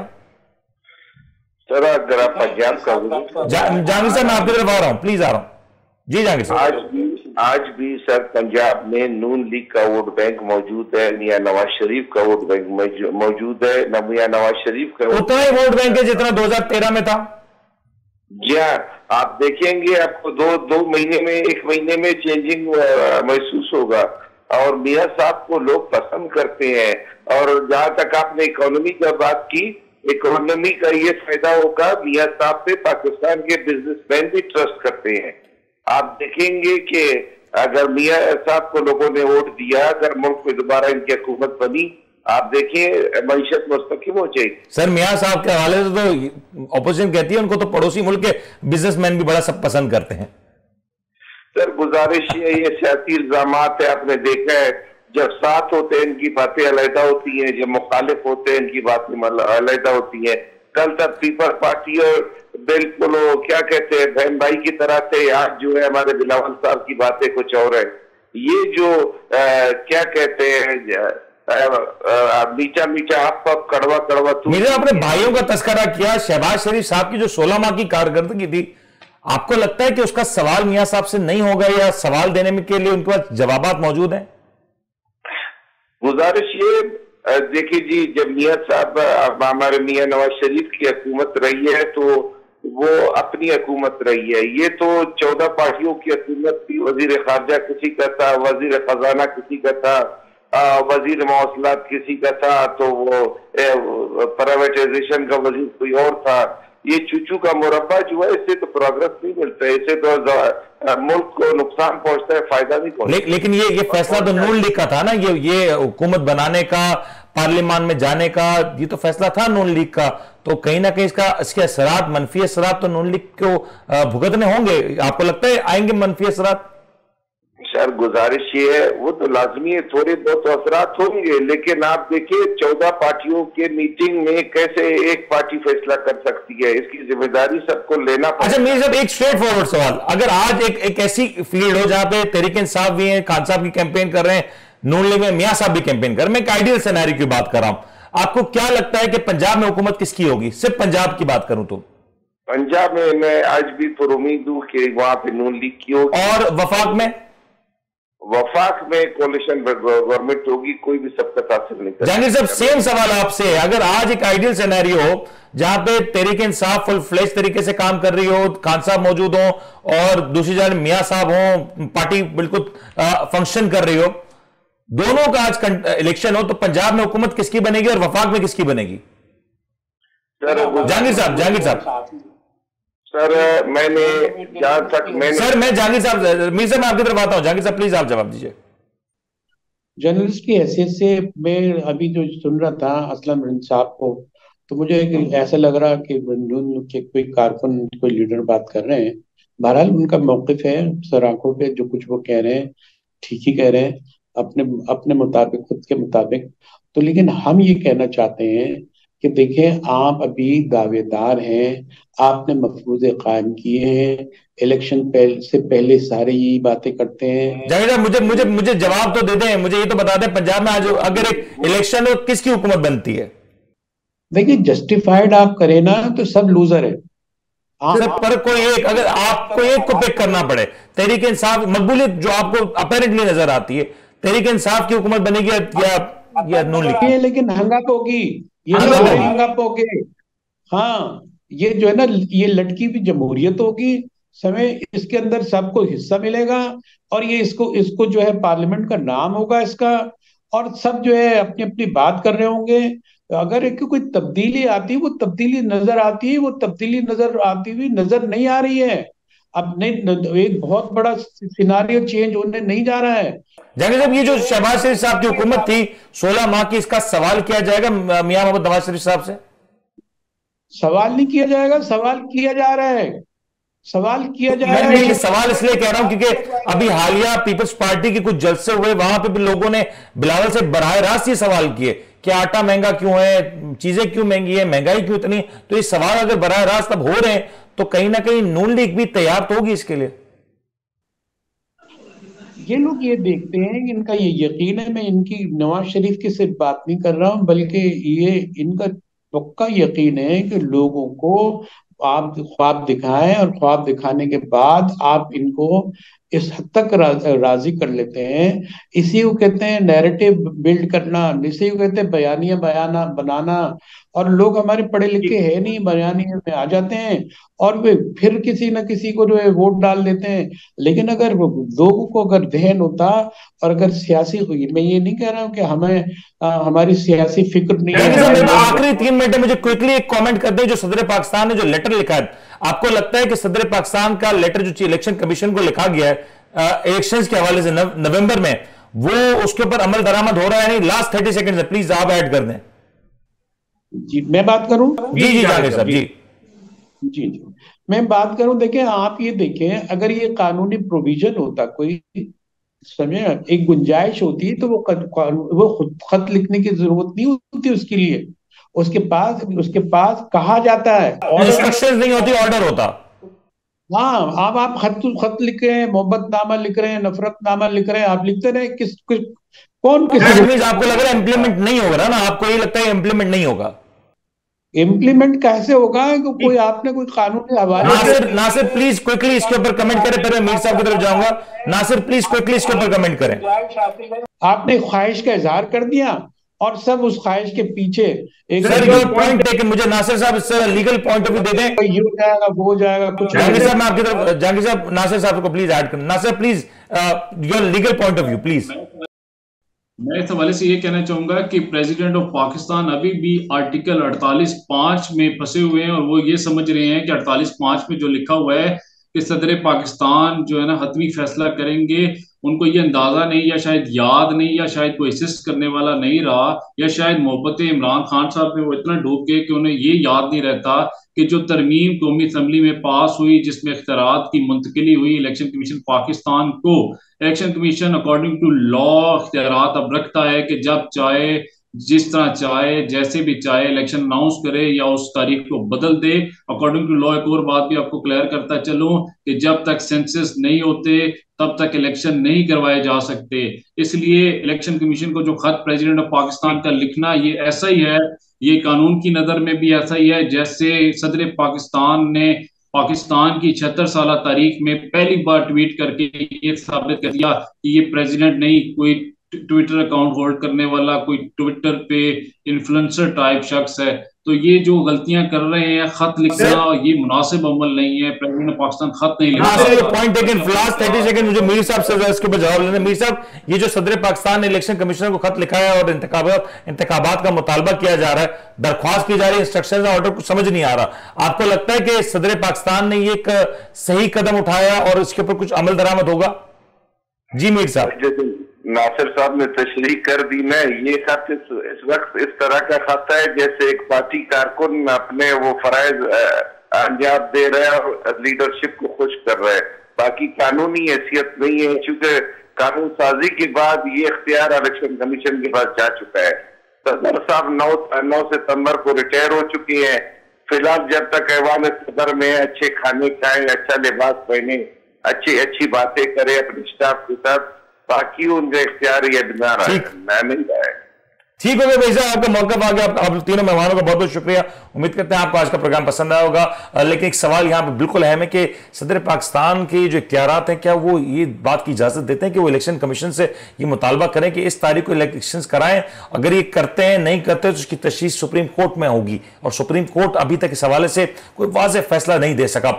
सर अगर आप पंजाब का जहांगीर साहब मैं आपकी तरफ आ रहा हूं, प्लीज आ रहा हूं जी। जहांगीर साहब, आज भी सर पंजाब में नून लीग का वोट बैंक मौजूद है, मियां नवाज शरीफ का वोट बैंक मौजूद है। न मियां नवाज शरीफ का उतना ही वोट बैंक है जितना 2013 में था। जी हाँ, आप देखेंगे आपको दो महीने में, एक महीने में चेंजिंग महसूस होगा। और मियां साहब को लोग पसंद करते हैं। और जहां तक आपने इकोनॉमी का बात की, इकोनॉमी का ये फायदा होगा, मियां साहब पे पाकिस्तान के बिजनेसमैन भी ट्रस्ट करते हैं। आप देखेंगे कि अगर मियां साहब को लोगों ने वोट दिया, अगर मुल्क में दोबारा इनकी हुकूमत बनी, आप देखिए मईशत मुस्तकिम हो जाएगी। सर मियां साहब के हवाले से तो ऑपोजिशन कहती है उनको तो पड़ोसी मुल्क के बिजनेसमैन भी बड़ा सब पसंद करते हैं। सर गुजारिश ये सियासी इल्जामात है, आपने देखा है जब साथ होते हैं इनकी बातें अलहदा होती हैं, जब मुखालिफ होते हैं इनकी बातें अलहदा होती हैं। कल तक पीपल्स पार्टी और बिल्कुल क्या कहते हैं बहन भाई की तरह थे, आज जो है हमारे बिलावल साहब की बातें कुछ और है। ये जो क्या कहते हैं मीठा मीठा आप कड़वा कड़वा। मेरे अपने भाइयों का तस्करा किया, शहबाज शरीफ साहब की जो 16 माह की कारकर्दगी थी, आपको लगता है कि उसका सवाल मियां साहब से नहीं होगा या सवाल देने के लिए उनके पास जवाबात मौजूद हैं? गुजारिश ये देखिए जी, जब मियां साहब हमारे मियां नवाज शरीफ की हुकूमत रही है तो वो अपनी हुकूमत रही है। ये तो 14 पार्टियों की हुकूमत थी। वजीर खारजा किसी का था, वजीर खजाना किसी का था, वजीर मौसलात किसी का था, तो वो प्राइवेटाइजेशन का वजीर कोई और था। ये चूचू का मुरब्बा जो है, इससे तो प्रोग्रेस नहीं मिलता है, इससे तो मुल्क को नुकसान पहुंचता है, फायदा नहीं पहुंचता। लेकिन ये फैसला तो नून लीग का था ना, ये हुकूमत बनाने का, पार्लियामान में जाने का, ये तो फैसला था नून लीग का। तो कहीं ना कहीं इसके असरात, मनफी असरात तो नून लीग को भुगतने होंगे। आपको लगता है आएंगे मनफी असरात? सर गुजारिश ये है, वो तो लाजमी है, थोड़े बहुत असरात होंगे, लेकिन आप देखिए 14 पार्टियों के मीटिंग में कैसे एक पार्टी फैसला कर सकती है, इसकी जिम्मेदारी सबको लेना पड़ेगा। अच्छा मीर साहब, एक स्ट्रेट फॉरवर्ड सवाल, अगर आज एक ऐसी फील्ड हो जहां पे तहरीक इंसाफ भी है, खान साहब की कैंपेन कर रहे हैं, नून लीग में मियां साहब भी कैंपेन कर रहे हैं, मैं एक आइडियल सिनेरियो की बात कर रहा हूं, आपको क्या लगता है कि पंजाब में हुकूमत किसकी होगी? सिर्फ पंजाब की बात करूं तो पंजाब में मैं आज भी पर उम्मीद हूं कि वहां पे नून लीग की होगी। और वफाक में? वफाक में कोalition गवर्नमेंट होगी, कोई भी सबकत हासिल नहीं कर। जहांगीर साहब सेम सवाल आपसे है, अगर आज एक आइडियल सिनेरियो हो जहां पे तहरीक इंसाफ फुल फ्लेज तरीके से काम कर रही हो, खान साहब मौजूद हो और दूसरी जानब मियां साहब हो, पार्टी बिल्कुल फंक्शन कर रही हो, दोनों का आज इलेक्शन हो, तो पंजाब में हुकूमत किसकी बनेगी और वफाक में किसकी बनेगी? जहांगीर साहब सर मैंने जहां तक सर मैं जहांगीर साहब, मीर साहब मैं आपकी तरफ आता हूं, जहांगीर साहब प्लीज आप जवाब दीजिए। जर्नलिस्ट की हैसियत से मैं अभी जो सुन रहा था असलम रिंद साहब को, तो मुझे ऐसा लग रहा कि के कोई कारकुन, कोई लीडर बात कर रहे हैं। बहरहाल उनका मौकिफ है, सर आंखों पे जो कुछ वो कह रहे हैं ठीक ही कह रहे हैं, अपने अपने मुताबिक, खुद के मुताबिक। तो लेकिन हम ये कहना चाहते हैं कि देखें, आप अभी दावेदार हैं, आपने मफरूज़े कायम किए हैं, इलेक्शन से पहले सारे यही बातें करते हैं। जहांगीर साहब मुझे मुझे मुझे जवाब तो दे दें, मुझे ये तो बता दें, पंजाब में आज अगर एक इलेक्शन हो किसकी हुकूमत बनती है? देखिए, जस्टिफाइड आप करें ना तो सब लूजर है। सर पर कोई एक, अगर आपको एक को पिक करना पड़े, तहरीक इंसाफ मकबूलियत जो आपको अपेरेंटली नजर आती है, तहरीक इंसाफ की हुकूमत बनेगी या नून लीग? लेकिन हंगाप होगी, ये हंगाप होगी। हाँ, ये जो है ना, ये लटकी हुई जमहूरियत होगी, समय इसके अंदर सबको हिस्सा मिलेगा, और ये इसको जो है पार्लियामेंट का नाम होगा इसका, और सब जो है अपनी अपनी बात कर रहे होंगे। अगर एक कोई तब्दीली आती है, वो तब्दीली नजर आती है, वो तब्दीली नजर आती हुई नजर नहीं आ रही है। अब नहीं, एक बहुत बड़ा सिनारियो चेंज होने नहीं जा रहा है। जहांगीर साहब, ये जो शहबाज शरीफ साहब की हुकूमत थी 16 माह की, इसका सवाल किया जाएगा मियां मोहम्मद नवाज शरीफ साहब से? सवाल नहीं किया जाएगा, सवाल किया जा रहा है, सवाल किया जा रहा है। सवाल इसलिए कह रहा हूं क्योंकि अभी हालिया पीपल्स पार्टी के कुछ जलसे हुए, वहां पे भी लोगों ने बिलावल से बराह रास्त ये सवाल किए कि आटा महंगा क्यों है, चीजें क्यों महंगी है, महंगाई क्यों इतनी। तो ये सवाल अगर बराह रास्त अब हो रहे हैं तो कहीं ना कहीं नून लीग भी तैयार तो होगी इसके लिए। ये लोग ये देखते हैं, इनका ये यकीन है, मैं इनकी नवाज शरीफ की सिर्फ बात नहीं कर रहा हूं, बल्कि ये इनका पक्का यकीन है कि लोगों को आप ख्वाब दिखाएं, और ख्वाब दिखाने के बाद आप इनको इस हद तक राजी कर लेते हैं। इसी को कहते हैं नैरेटिव बिल्ड करना, इसी को कहते हैं बयानिया बनाना। और लोग हमारे पढ़े लिखे हैं नहीं, बयानिया में आ जाते हैं और वे फिर किसी न किसी को जो है वोट डाल देते हैं। लेकिन अगर लोगों को अगर ध्यान होता, और अगर सियासी हुई, मैं ये नहीं कह रहा हूँ कि हमें हमारी सियासी फिक्र नहीं है। आखिरी 3 मिनट में मुझे क्विकली एक कमेंट करते हैं, जो सदर पाकिस्तान ने जो लेटर लिखा है, आपको लगता है कि सदर पाकिस्तान का लेटर जो इलेक्शन कमीशन को लिखा गया है इलेक्शंस के हवाले से नवंबर में, वो उसके ऊपर अमल दरामद हो रहा है? नहीं, लास्ट 30 सेकंड में प्लीज आप ऐड कर दें। जी मैं बात करूं? जी जहांगीर साहब जी जी मैं बात करूं। देखें, आप ये देखें, अगर ये कानूनी प्रोविजन होता, कोई समझे, एक गुंजाइश होती, तो वो खुद खत लिखने की जरूरत नहीं होती उसके लिए। उसके पास कहा जाता है, इंस्ट्रक्शंस नहीं होती, ऑर्डर होता। हाँ, आप खत लिख रहे हैं, मोहब्बतनामा लिख रहे हैं, नफरतनामा लिख रहे हैं, आप लिखते रहे, कौन आपको लग रहा है इम्प्लीमेंट नहीं होगा ना? आपको ये लगता है इम्प्लीमेंट नहीं होगा? इम्प्लीमेंट कैसे होगा? कोई आपने कोई कानूनी हवाले। नासिर प्लीज क्विकली इसके ऊपर कमेंट करें, पहले मीर साहब की तरफ जाऊंगा। नासिर प्लीज क्विकली इसके ऊपर कमेंट करें। आपने ख्वाहिश का इजहार कर दिया और सब उस ख्वाहिश के पीछे एक पॉइंट टेकन। मुझे नासिर साहब इससे लीगल पॉइंट ऑफ व्यू दे दें। ये हो जाएगा, वो हो जाएगा, कुछ। जहांगीर साहब मैं आपकी तरफ, जहांगीर साहब नासिर साहब को प्लीज ऐड करें। Nasir please your legal point of view please. मैं इस हवाले से ये कहना चाहूंगा कि प्रेसिडेंट ऑफ पाकिस्तान अभी भी आर्टिकल 48(5) में फंसे हुए हैं, और वो ये समझ रहे हैं कि 48(5) में जो लिखा हुआ है कि सदर पाकिस्तान जो है ना हतमी फैसला करेंगे, उनको ये अंदाजा नहीं, या शायद याद नहीं, या शायद कोई असिस्ट करने वाला नहीं रहा, या शायद मोहब्बत इमरान खान साहब में वो इतना डूब गए कि उन्हें ये याद नहीं रहता कि जो तरमीम कौमी असम्बली में पास हुई जिसमें इख्तियारात की मुंतकिली हुई, इलेक्शन कमीशन पाकिस्तान को, election commission according to law इख्तियारात अब रखता है कि जब चाहे, जिस तरह चाहे, जैसे भी चाहे इलेक्शन अनाउंस करे या उस तारीख को बदल दे अकॉर्डिंग टू लॉ। एक और बात भी आपको क्लियर करता चलूं कि जब तक सेंसस नहीं होते तब तक इलेक्शन नहीं करवाए जा सकते। इसलिए इलेक्शन कमीशन को जो खत प्रेसिडेंट ऑफ पाकिस्तान का लिखना ये ऐसा ही है, ये कानून की नजर में भी ऐसा ही है जैसे सदर पाकिस्तान ने पाकिस्तान की 76 साल तारीख में पहली बार ट्वीट करके ये साबित कर दिया कि ये प्रेसिडेंट नहीं, कोई ट्विटर अकाउंट होल्ड करने वाला, कोई ट्विटर पे इन्फ्लुएंसर टाइप शख्स है। तो ये जो गलतियां कर रहे हैं, खत लिखना, ये मुनासिब अमल नहीं है। प्रेसिडेंट ऑफ पाकिस्तान खत नहीं लिखता। Point taken. लास्ट 30 सेकंड मुझे मीर साहब से इसके ऊपर जवाब लेना। मीर साहब, ये जो सदर पाकिस्तान ने इलेक्शन कमिश्नर को खत लिखा है और इंतखाबात का मुतालबा किया जा रहा है, दरख्वास्त की जा रही है, इंस्ट्रक्शन ऑर्डर कुछ समझ नहीं आ रहा, आपको लगता है कि सदर पाकिस्तान ने ये एक सही कदम उठाया और इसके ऊपर कुछ अमल दरामद होगा? जी मीर साहब। नासिर साहब ने तशरीह कर दी। मैं ये खत इस वक्त इस तरह का खत है जैसे एक पार्टी कारकुन अपने वो फराइज अंजाम दे रहे हैं और लीडरशिप को खुश कर रहे हैं, बाकी कानूनी हैसियत नहीं है, क्योंकि कानून साजी के बाद ये इख्तियार इलेक्शन कमीशन के पास जा चुका है। सदर साहब 9 सितंबर को रिटायर हो चुके हैं। फिलहाल जब तक ऐवान सदर में अच्छे खाने खाएं, अच्छा लिबास पहने, अच्छी बातें करें अपने स्टाफ के साथ, बाकी उनका इख्तियार ये बना रहा है, मैं नहीं रहा है। ठीक हो गया भाई साहब, आपका मौका आ गया। आप तीनों मेहमानों का बहुत बहुत शुक्रिया। उम्मीद करते हैं आपको आज का प्रोग्राम पसंद आया होगा। लेकिन एक सवाल यहाँ पे बिल्कुल अहम है कि सदर पाकिस्तान के जो इख्तियारात हैं, क्या वो ये बात की इजाजत देते हैं कि वो इलेक्शन कमीशन से ये मुतालबा करें कि इस तारीख को इलेक्शन कराएं? अगर ये करते हैं, नहीं करते तो उसकी तशरीह सुप्रीम कोर्ट में होगी और सुप्रीम कोर्ट अभी तक इस हवाले से कोई वाज़ेह फैसला नहीं दे सका।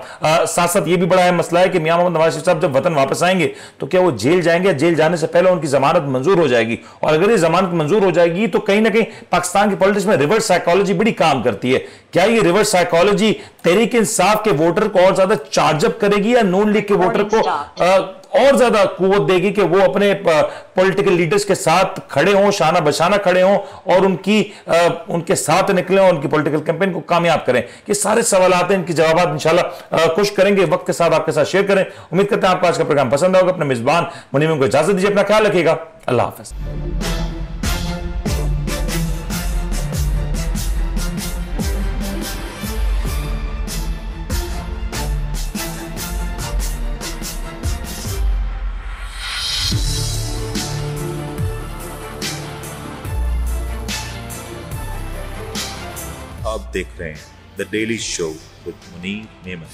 साथ साथ ये भी बड़ा अहम मसला है कि मियां मोहम्मद नवाज शरीफ साहब जब वतन वापस आएंगे तो क्या वो जेल जाएंगे? जेल जाने से पहले उनकी जमानत मंजूर हो जाएगी, और अगर ये जमानत मंजूर हो जाएगी तो कहीं ना कहीं पाकिस्तान की पॉलिटिक्स में रिवर्स साइकोलॉजी बड़ी काम करती है। क्या ये रिवर्स साइकोलॉजी तहरीक इंसाफ के वोटर को और ज्यादा चार्जअप करेगी या नून लीग के वोटर को और ज्यादा कुव्वत देगी कि वो अपने पॉलिटिकल लीडर्स के साथ खड़े हों, शाना बशाना खड़े हों और उनके साथ निकलें और उनकी पॉलिटिकल कैंपेन को कामयाब करें? ये सारे सवाल आते हैं, इनके जवाब इंशाल्लाह खुश करेंगे, वक्त के साथ आपके साथ शेयर करें। उम्मीद करते हैं आपको आज का प्रोग्राम पसंद होगा। अपने मेजबान मुनीम को इजाजत दीजिए, अपना ख्याल रखिएगा। अल्लाह हाफिज। आप देख रहे हैं the daily show with Munir Memon.